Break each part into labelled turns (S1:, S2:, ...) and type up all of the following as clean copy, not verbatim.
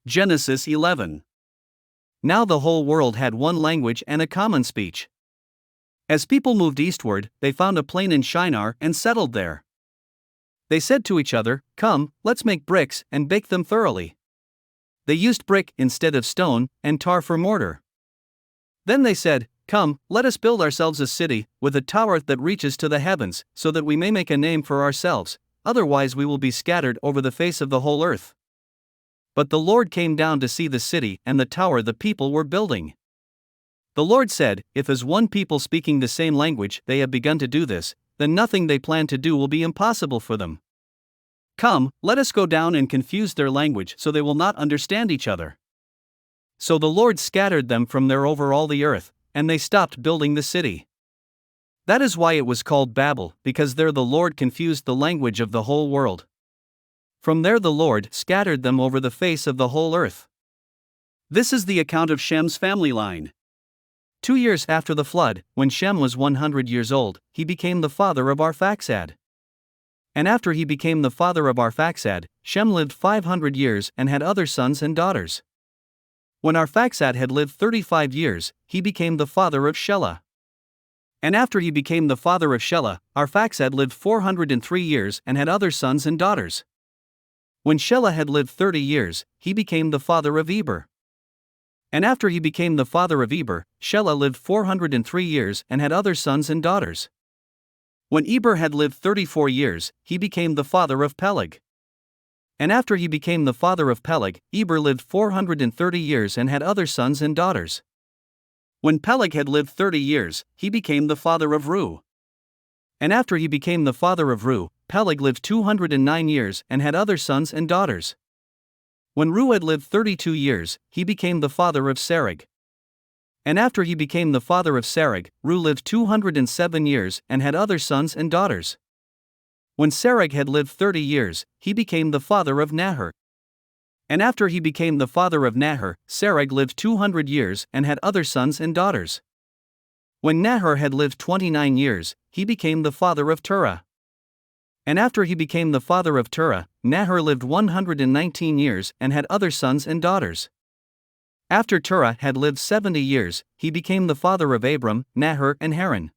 S1: Genesis 11. Now the whole world had one language and a common speech. As people moved eastward, they found a plain in Shinar and settled there. They said to each other, "Come, let's make bricks and bake them thoroughly." They used brick instead of stone, and tar for mortar. Then they said, "Come, let us build ourselves a city, with a tower that reaches to the heavens, so that we may make a name for ourselves, otherwise we will be scattered over the face of the whole earth." But the Lord came down to see the city and the tower the people were building. The Lord said, "If as one people speaking the same language they have begun to do this, then nothing they plan to do will be impossible for them. Come, let us go down and confuse their language so they will not understand each other." So the Lord scattered them from there over all the earth, and they stopped building the city. That is why it was called Babel, because there the Lord confused the language of the whole world. From there the Lord scattered them over the face of the whole earth. This is the account of Shem's family line. 2 years after the flood, when Shem was 100 years old, he became the father of Arphaxad. And after he became the father of Arphaxad, Shem lived 500 years and had other sons and daughters. When Arphaxad had lived 35 years, he became the father of Shelah. And after he became the father of Shelah, Arphaxad lived 403 years and had other sons and daughters. When Shelah had lived 30 years, he became the father of Eber. And after he became the father of Eber, Shelah lived 403 years and had other sons and daughters. When Eber had lived 34 years, he became the father of Peleg. And after he became the father of Peleg, Eber lived 430 years and had other sons and daughters. When Peleg had lived 30 years, he became the father of Reu. And after he became the father of Reu, Peleg lived 209 years and had other sons and daughters. When Reu had lived 32 years, he became the father of Serug. And after he became the father of Serug, Reu lived 207 years and had other sons and daughters. When Serug had lived 30 years, he became the father of Nahor. And after he became the father of Nahor, Serug lived 200 years and had other sons and daughters. When Nahor had lived 29 years, he became the father of Terah. And after he became the father of Terah, Nahor lived 119 years and had other sons and daughters. After Terah had lived 70 years, he became the father of Abram, Nahor, and Haran.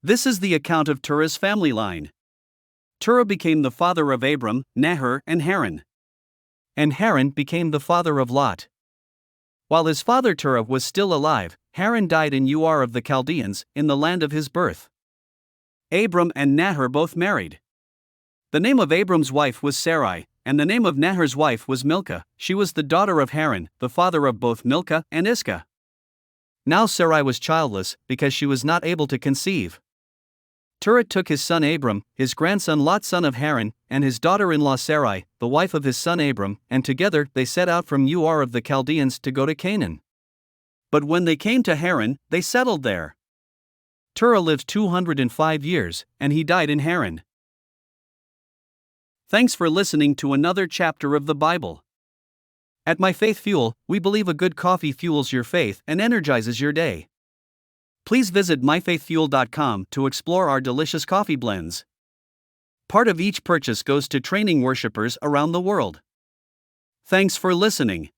S1: This is the account of Terah's family line. Terah became the father of Abram, Nahor, and Haran. And Haran became the father of Lot. While his father Terah was still alive, Haran died in Ur of the Chaldeans, in the land of his birth. Abram and Nahor both married. The name of Abram's wife was Sarai, and the name of Nahor's wife was Milcah. She was the daughter of Haran, the father of both Milcah and Iscah. Now Sarai was childless, because she was not able to conceive. Terah took his son Abram, his grandson Lot son of Haran, and his daughter-in-law Sarai, the wife of his son Abram, and together they set out from Ur of the Chaldeans to go to Canaan. But when they came to Haran, they settled there. Terah lived 205 years, and he died in Haran. Thanks for listening to another chapter of the Bible. At My Faith Fuel, we believe a good coffee fuels your faith and energizes your day. Please visit myfaithfuel.com to explore our delicious coffee blends. Part of each purchase goes to training worshipers around the world. Thanks for listening.